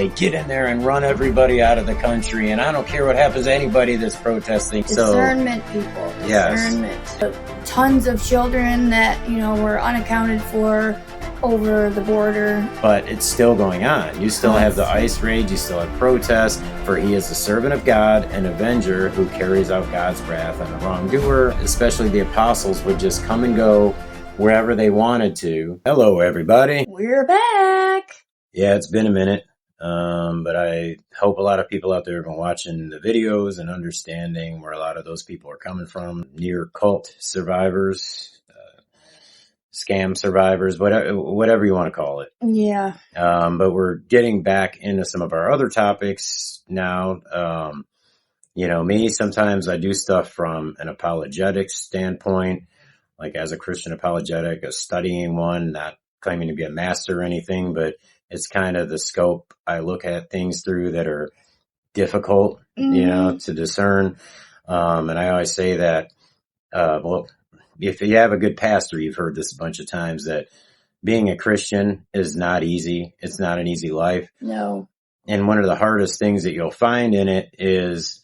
They get in there and run everybody out of the country, and I don't care what happens to anybody that's protesting. Discernment, people. Discernment. Yes. Tons of children that, were unaccounted for over the border. But it's still going on. You still have the ICE raids, you still have protests, for he is a servant of God, an avenger who carries out God's wrath on the wrongdoer. Especially the apostles would just come and go wherever they wanted to. Hello, everybody. We're back. Yeah, it's been a minute. But I hope a lot of people out there have been watching the videos and understanding where a lot of those people are coming from. Near cult survivors, scam survivors, whatever you want to call it. Yeah. But we're getting back into some of our other topics now. Me, sometimes I do stuff from an apologetics standpoint, like as a Christian apologetic, a studying one, not claiming to be a master or anything, but it's kind of the scope I look at things through that are difficult, to discern. And I always say that, if you have a good pastor, you've heard this a bunch of times, that being a Christian is not easy. It's not an easy life. No. And one of the hardest things that you'll find in it is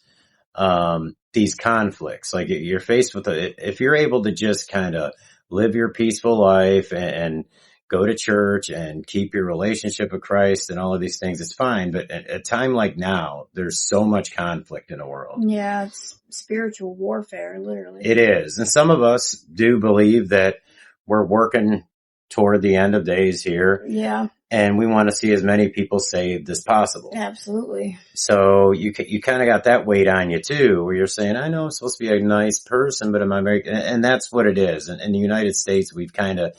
these conflicts. Like you're faced with if you're able to just kind of live your peaceful life and go to church and keep your relationship with Christ and all of these things, it's fine. But at a time like now, there's so much conflict in the world. Yeah, it's spiritual warfare, literally. It is. And some of us do believe that we're working toward the end of days here. Yeah. And we want to see as many people saved as possible. Absolutely. So you kind of got that weight on you too, where you're saying, I know I'm supposed to be a nice person, but am I very, and that's what it is. And in the United States, we've kind of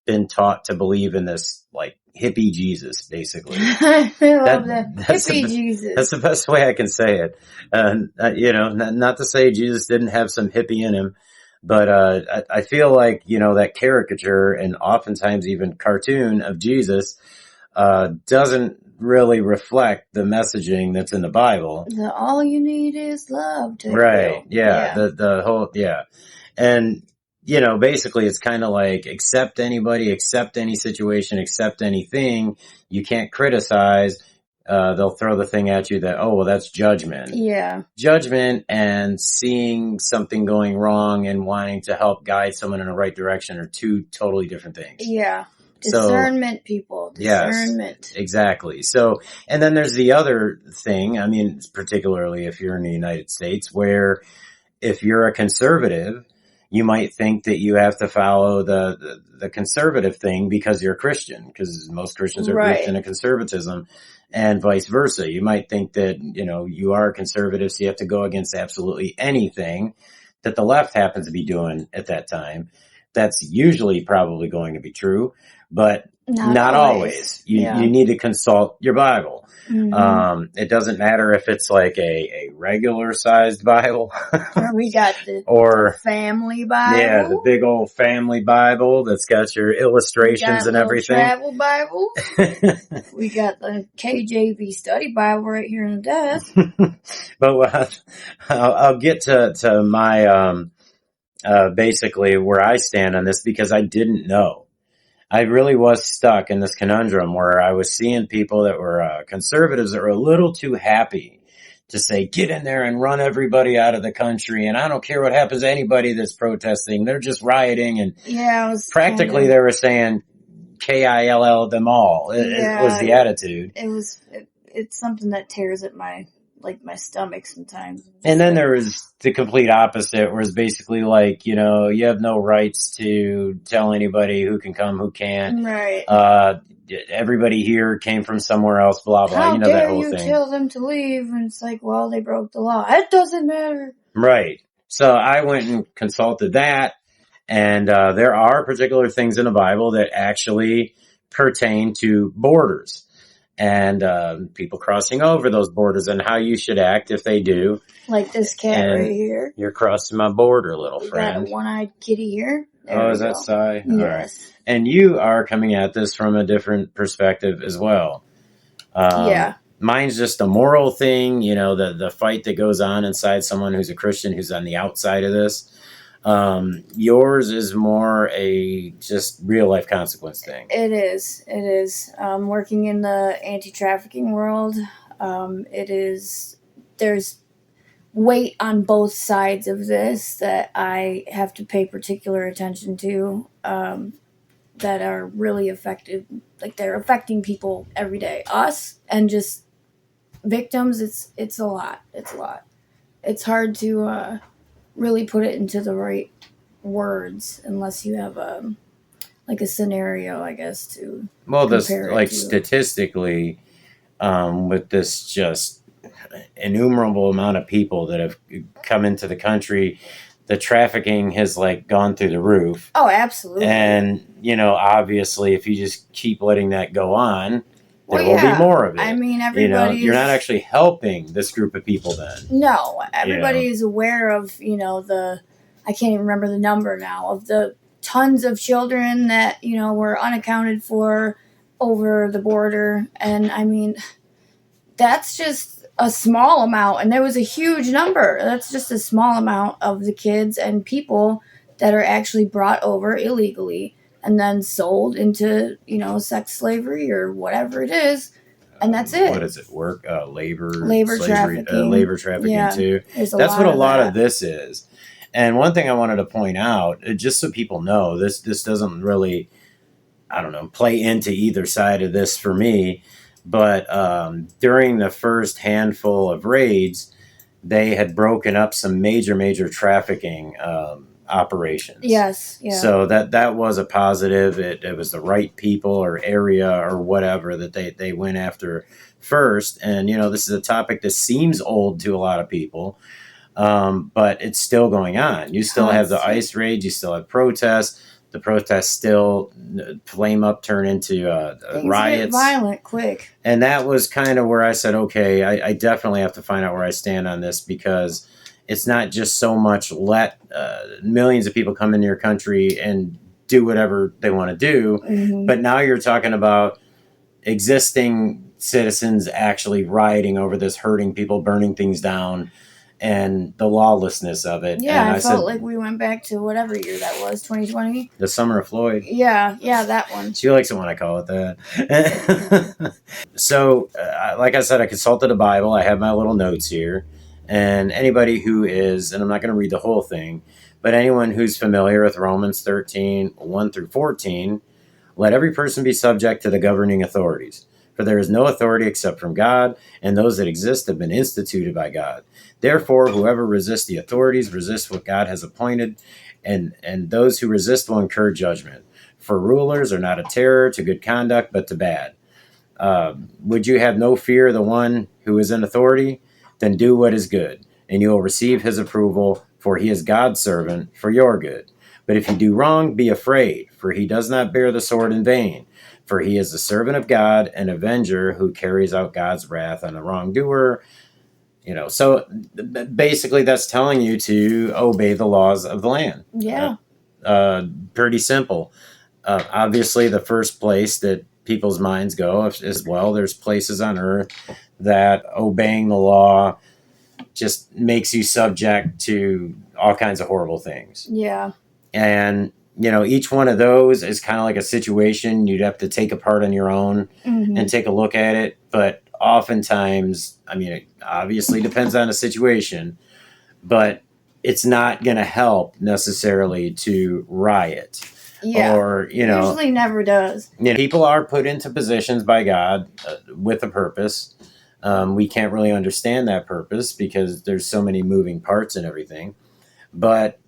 been taught to believe in this like hippie Jesus, basically. I love that. Hippie Jesus. That's the best way I can say it. Not to say Jesus didn't have some hippie in him, but I feel like, that caricature and oftentimes even cartoon of Jesus doesn't really reflect the messaging that's in the Bible. All you need is love to right. heal. Yeah. The whole, yeah. And, basically it's kind of like accept anybody, accept any situation, accept anything. You can't criticize. They'll throw the thing at you that, oh, well, that's judgment. Yeah. Judgment and seeing something going wrong and wanting to help guide someone in the right direction are two totally different things. Yeah. Discernment, people. Discernment. Yes, exactly. So, and then there's the other thing. I mean, particularly if you're in the United States, where if you're a conservative, you might think that you have to follow the conservative thing because you're a Christian, because most Christians are right. grouped into conservatism, and vice versa. You might think that, you are a conservative, so you have to go against absolutely anything that the left happens to be doing at that time. That's usually probably going to be true, but not always. You need to consult your Bible. Mm-hmm. It doesn't matter if it's like a regular sized Bible. We got the family Bible. Yeah, the big old family Bible that's got your illustrations and everything. Travel Bible. We got the KJV study Bible right here on the desk. But I'll get to my basically where I stand on this, because I didn't know. I really was stuck in this conundrum where I was seeing people that were conservatives that were a little too happy to say, get in there and run everybody out of the country. And I don't care what happens to anybody that's protesting. They're just rioting. And practically they were saying KILL them all. It was the attitude. It's something that tears at my stomach sometimes. And then there was the complete opposite, where it's basically like, you have no rights to tell anybody who can come, who can't. Right. Everybody here came from somewhere else, blah, blah. How that whole dare you thing. Tell them to leave? And it's like, well, they broke the law. It doesn't matter. Right. So I went and consulted that. And there are particular things in the Bible that actually pertain to borders. And people crossing over those borders and how you should act if they do. Like this cat right here. You're crossing my border, little friend. Got a one-eyed kitty here. Is that Sai? Yes. Right. And you are coming at this from a different perspective as well. Yeah. Mine's just a moral thing, the fight that goes on inside someone who's a Christian who's on the outside of this. Yours is more a just real life consequence thing. It is. It is. Working in the anti-trafficking world, it is. There's weight on both sides of this that I have to pay particular attention to. That are really affected, like they're affecting people every day, us and just victims. It's a lot. It's a lot. It's hard to really put it into the right words unless you have like a scenario, I guess, to This compare it like to. statistically, with this just innumerable amount of people that have come into the country, the trafficking has like gone through the roof. Oh, absolutely. And obviously, if you just keep letting that go on, there will be more of it. I mean, everybody. You're not actually helping this group of people then. No, everybody is aware of the. I can't even remember the number now of the tons of children that were unaccounted for over the border, and I mean, that's just a small amount, and there was a huge number. That's just a small amount of the kids and people that are actually brought over illegally and then sold into sex slavery or whatever it is, and that's it. What is it? Labor slavery, trafficking, labor trafficking too. That's what a lot of this is. And one thing I wanted to point out, just so people know, this doesn't really, I don't know, play into either side of this for me. But during the first handful of raids, they had broken up some major trafficking operations. Yes. Yeah. So that was a positive. It was the right people or area or whatever that they went after first. And, this is a topic that seems old to a lot of people, but it's still going on. You still have the ICE raids. You still have protests. The protests still flame up, turn into riots. Get violent quick. And that was kind of where I said, okay, I definitely have to find out where I stand on this, because it's not just so much let millions of people come into your country and do whatever they want to do, but now you're talking about existing citizens actually rioting over this, hurting people, burning things down, and the lawlessness of it. Yeah, and I felt like we went back to whatever year that was, 2020. The summer of Floyd. Yeah, that one. She likes it when I call it that. So, like I said, I consulted a Bible. I have my little notes here. And anybody who is, and I'm not going to read the whole thing, but anyone who's familiar with Romans 13, 1 through 14, let every person be subject to the governing authorities. For there is no authority except from God, and those that exist have been instituted by God. Therefore, whoever resists the authorities resists what God has appointed, and those who resist will incur judgment. For rulers are not a terror to good conduct, but to bad. Would you have no fear of the one who is in authority? Then do what is good, and you will receive his approval, for he is God's servant for your good. But if you do wrong, be afraid, for he does not bear the sword in vain. For he is the servant of God, an avenger who carries out God's wrath on the wrongdoer. So basically that's telling you to obey the laws of the land. Yeah. Pretty simple. Obviously, the first place that people's minds go is, well, there's places on earth that obeying the law just makes you subject to all kinds of horrible things. Yeah. And each one of those is kind of like a situation you'd have to take apart on your own and take a look at it. But oftentimes, I mean, it obviously depends on the situation, but it's not going to help necessarily to riot. Yeah. Or, usually never does. People are put into positions by God with a purpose. We can't really understand that purpose because there's so many moving parts and everything. But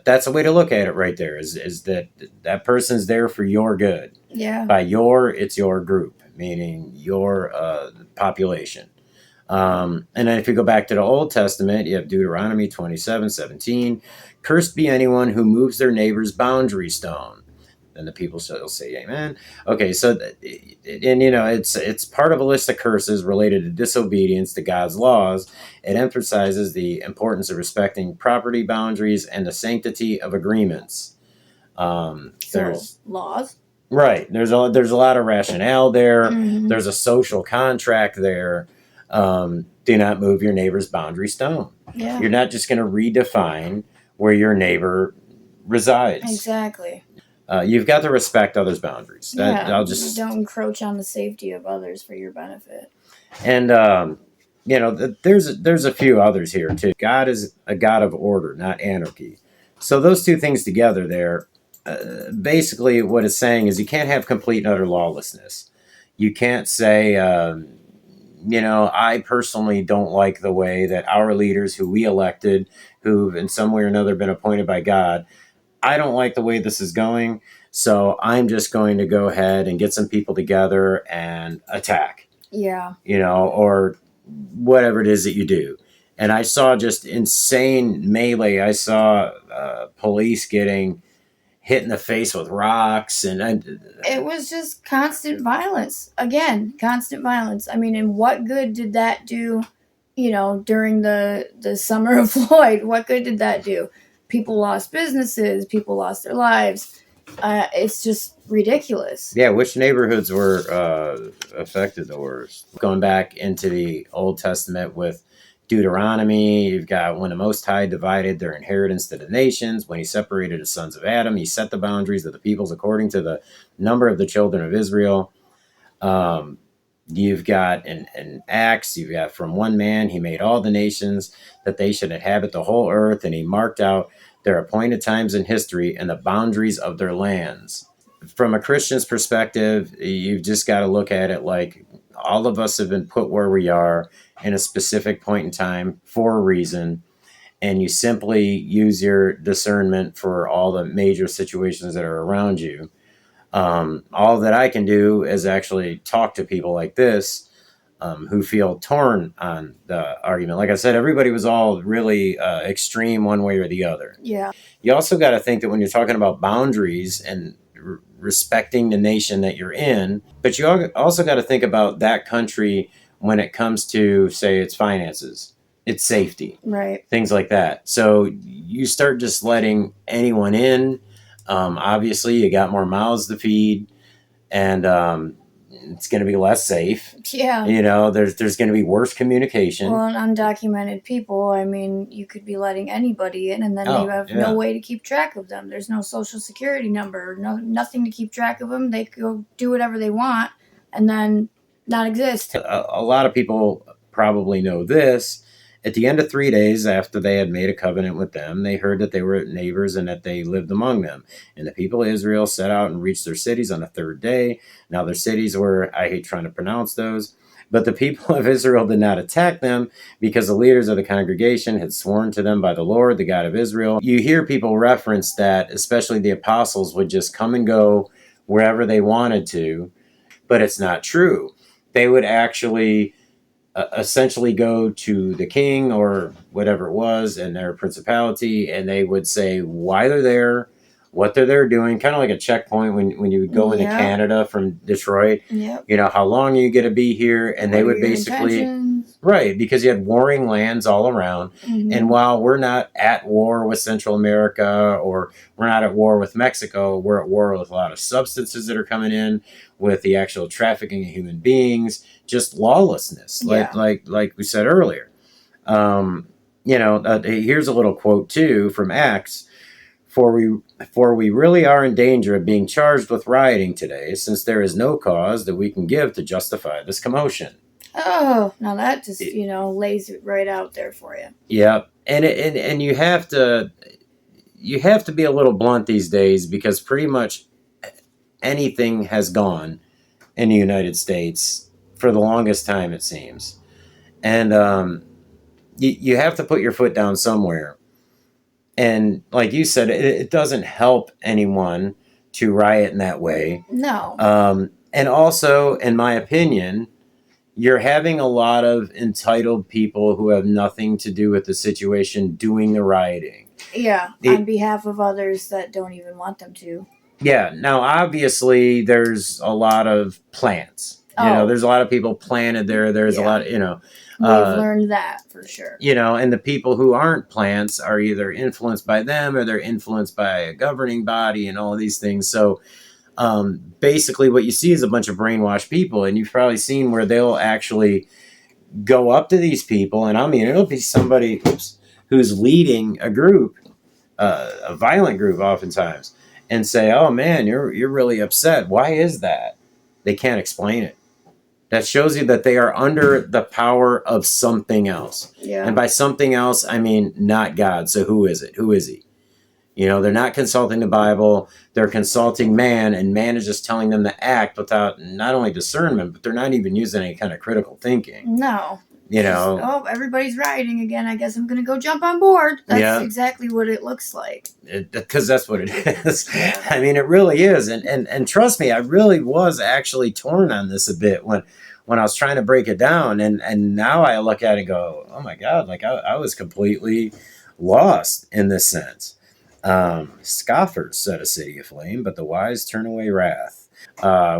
that's a way to look at it right there, is that person's there for your good. Yeah. By it's your group, meaning your population. And then if you go back to the Old Testament, you have Deuteronomy 27:17. Cursed be anyone who moves their neighbor's boundary stone. Then the people shall say amen. Okay, so it's part of a list of curses related to disobedience to God's laws. It emphasizes the importance of respecting property boundaries and the sanctity of agreements. There's laws. Right. There's a lot of rationale there. There's a social contract there. Do not move your neighbor's boundary stone. Yeah. You're not just going to redefine where your neighbor resides. Exactly. You've got to respect others' boundaries. You don't encroach on the safety of others for your benefit. And there's a few others here too. God is a God of order, not anarchy. So those two things together, there, basically, what it's saying is you can't have complete and utter lawlessness. You can't say, I personally don't like the way that our leaders, who we elected, who've in some way or another been appointed by God, I don't like the way this is going. So I'm just going to go ahead and get some people together and attack. Yeah. Or whatever it is that you do. And I saw just insane melee. I saw police getting hit in the face with rocks, and it was just constant violence. Again, constant violence. I mean, and what good did that do? During the summer of Floyd, what good did that do? People lost businesses. People lost their lives. It's just ridiculous. Yeah, which neighborhoods were affected the worst? Going back into the Old Testament with Deuteronomy, you've got when the Most High divided their inheritance to the nations. When he separated the sons of Adam, he set the boundaries of the peoples according to the number of the children of Israel. You've got in Acts, you've got from one man, he made all the nations that they should inhabit the whole earth, and he marked out their appointed times in history and the boundaries of their lands. From a Christian's perspective, you've just got to look at it like all of us have been put where we are in a specific point in time for a reason, and you simply use your discernment for all the major situations that are around you. All that I can do is actually talk to people like this who feel torn on the argument. Like I said, everybody was all really extreme one way or the other. Yeah. You also got to think that when you're talking about boundaries and respecting the nation that you're in, but you also got to think about that country when it comes to, say, its finances, its safety, right, things like that. So you start just letting anyone in. Obviously, you got more mouths to feed, and it's going to be less safe. Yeah. There's going to be worse communication. Well, and undocumented people, I mean, you could be letting anybody in, and then you have no way to keep track of them. There's no social security number, nothing to keep track of them. They go do whatever they want, and then not exist. A lot of people probably know this. At the end of 3 days after they had made a covenant with them, they heard that they were neighbors and that they lived among them. And the people of Israel set out and reached their cities on the third day. Now their cities were, I hate trying to pronounce those, but the people of Israel did not attack them because the leaders of the congregation had sworn to them by the Lord, the God of Israel. You hear people reference that, especially the apostles would just come and go wherever they wanted to, but it's not true. They would actually essentially go to the king or whatever it was and their principality, and they would say why they're there, what they're there doing, kind of like a checkpoint when you would go into Canada from Detroit. Yep. How long are you going to be here? And what they would basically, right, because you had warring lands all around. Mm-hmm. And while we're not at war with Central America or we're not at war with Mexico, we're at war with a lot of substances that are coming in, with the actual trafficking of human beings, just lawlessness, like we said earlier. Here's a little quote too from Acts. For we really are in danger of being charged with rioting today, since there is no cause that we can give to justify this commotion. Oh, now that just lays it right out there for you. Yeah, and you have to be a little blunt these days, because pretty much anything has gone in the United States for the longest time, it seems, and you have to put your foot down somewhere. And like you said, it doesn't help anyone to riot in that way. No. And also, in my opinion, you're having a lot of entitled people who have nothing to do with the situation doing the rioting. Yeah, on behalf of others that don't even want them to. Yeah. Now, obviously, there's a lot of plants. There's a lot of people planted there. There's a lot, We've learned that for sure. And the people who aren't plants are either influenced by them or they're influenced by a governing body and all of these things. So basically what you see is a bunch of brainwashed people, and you've probably seen where they'll actually go up to these people. And I mean, it'll be somebody who's leading a group, a violent group oftentimes, and say, "Oh man, you're really upset. Why is that?" They can't explain it. That shows you that they are under the power of something else. Yeah. And by something else, I mean not God. So who is it? Who is he? You know, they're not consulting the Bible, they're consulting man, and man is just telling them to act without not only discernment, but they're not even using any kind of critical thinking. No. You know, oh, everybody's rioting again. I guess I'm going to go jump on board. That's exactly what it looks like. Because that's what it is. Yeah. I mean, it really is. And trust me, I really was actually torn on this a bit when I was trying to break it down. And now I look at it and go, oh my God, like I was completely lost in this sense. Scoffers set a city aflame, but the wise turn away wrath.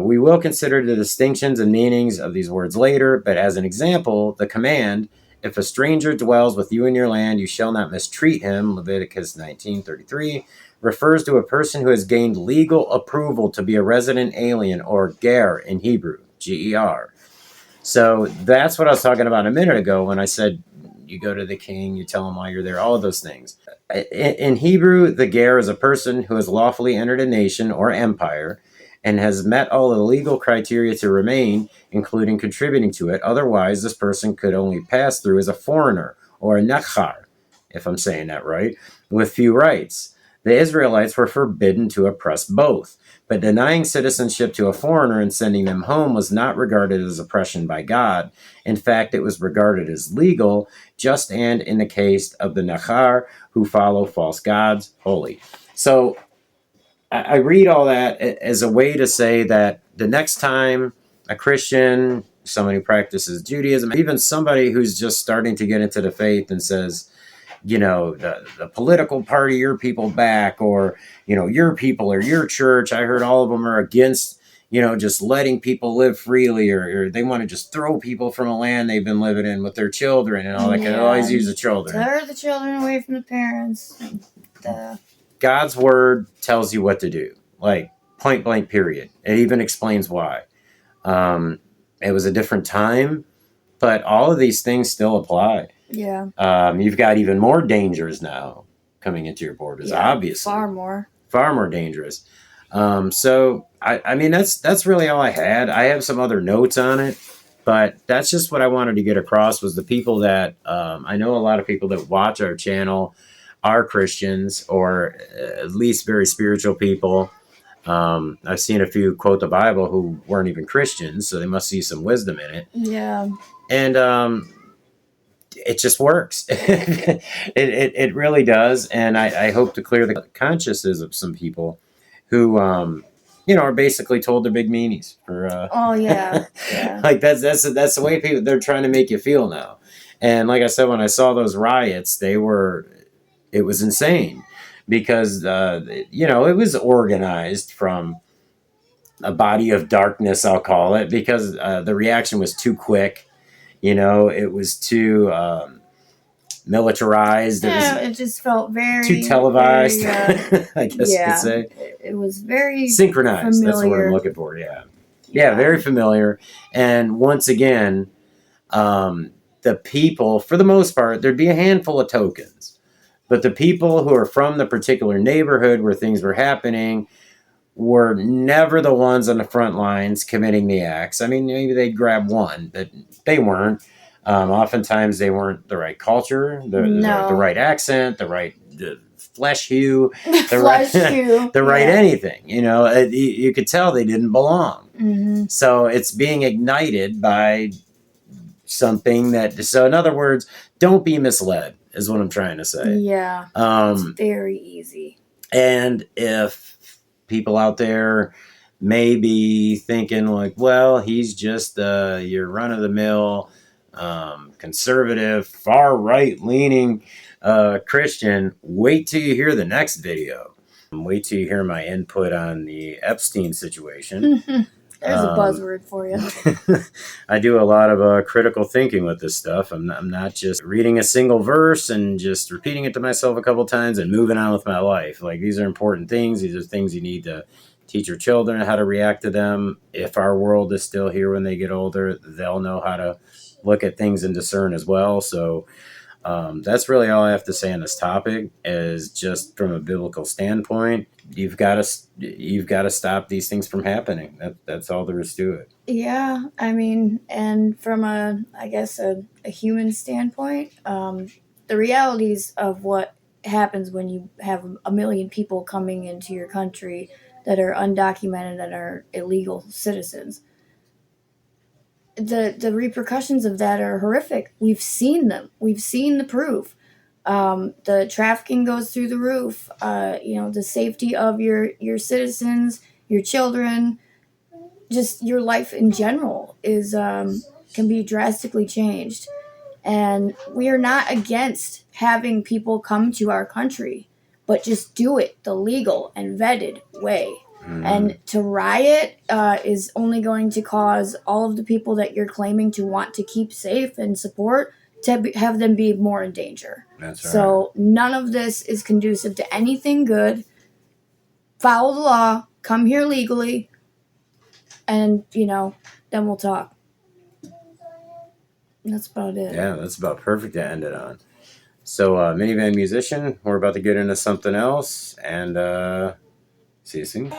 We will consider the distinctions and meanings of these words later, but as an example, the command, if a stranger dwells with you in your land, you shall not mistreat him, Leviticus 19:33, refers to a person who has gained legal approval to be a resident alien, or ger in Hebrew, G-E-R. So that's what I was talking about a minute ago when I said you go to the king, you tell him why you're there, all of those things. In Hebrew, the ger is a person who has lawfully entered a nation or empire and has met all the legal criteria to remain, including contributing to it. Otherwise, this person could only pass through as a foreigner, or a nechar, if I'm saying that right, with few rights. The Israelites were forbidden to oppress both, but denying citizenship to a foreigner and sending them home was not regarded as oppression by God. In fact, it was regarded as legal, just and in the case of the nechar, who follow false gods, holy. So I read all that as a way to say that the next time a Christian, someone who practices Judaism, even somebody who's just starting to get into the faith and says, you know, the political party, your people back, or, you know, your people or your church, I heard all of them are against, you know, just letting people live freely, or they want to just throw people from a land they've been living in with their children and all that. Kind of always use the children. Tear the children away from the parents. God's word tells you what to do, like point blank, period. It even explains why. It was a different time, but all of these things still apply. Yeah. You've got even more dangers now coming into your borders, obviously. Far more dangerous. So I mean, that's really all I had. I have some other notes on it, but that's just what I wanted to get across was the people that, I know a lot of people that watch our channel are Christians, or at least very spiritual people. I've seen a few quote the Bible who weren't even Christians, so they must see some wisdom in it. Yeah. And it just works. it really does. And I hope to clear the consciences of some people who, you know, are basically told they're big meanies for, oh yeah. Like that's the way people, they're trying to make you feel now. And like I said, when I saw those riots, it was insane because, you know, it was organized from a body of darkness, I'll call it, because the reaction was too quick. You know, it was too militarized. It just felt very too televised. Very, I guess you could say. It was very synchronized. Familiar. That's the word I'm looking for. Yeah, very familiar. And once again, the people, for the most part, there'd be a handful of tokens, but the people who are from the particular neighborhood where things were happening were never the ones on the front lines committing the acts. I mean, maybe they'd grab one, but they weren't. Oftentimes they weren't the right culture, the right accent, the right flesh hue, the right anything. You know, you could tell they didn't belong. Mm-hmm. So it's being ignited by something that, so in other words, don't be misled is what I'm trying to say. Yeah. It's very easy. And if people out there may be thinking like, well, he's just your run-of-the-mill conservative, far right-leaning Christian, wait till you hear the next video. Wait till you hear my input on the Epstein situation. There's a buzzword for you. I do a lot of critical thinking with this stuff. I'm not just reading a single verse and just repeating it to myself a couple times and moving on with my life. Like, these are important things. These are things you need to teach your children how to react to them. If our world is still here when they get older, they'll know how to look at things and discern as well. So That's really all I have to say on this topic. Is just from a biblical standpoint, you've got to stop these things from happening. That's all there is to it. Yeah, I mean, and from I guess, a human standpoint, the realities of what happens when you have a million people coming into your country that are undocumented and are illegal citizens, the repercussions of that are horrific. We've seen them. We've seen the proof. The trafficking goes through the roof. The safety of your citizens, your children, just your life in general is can be drastically changed. And we are not against having people come to our country, but just do it the legal and vetted way. And to riot is only going to cause all of the people that you're claiming to want to keep safe and support to have them be more in danger. That's right. So none of this is conducive to anything good. Follow the law, come here legally, and then we'll talk. That's about it. Yeah, that's about perfect to end it on. So, Minivan Musician, we're about to get into something else, and see you soon.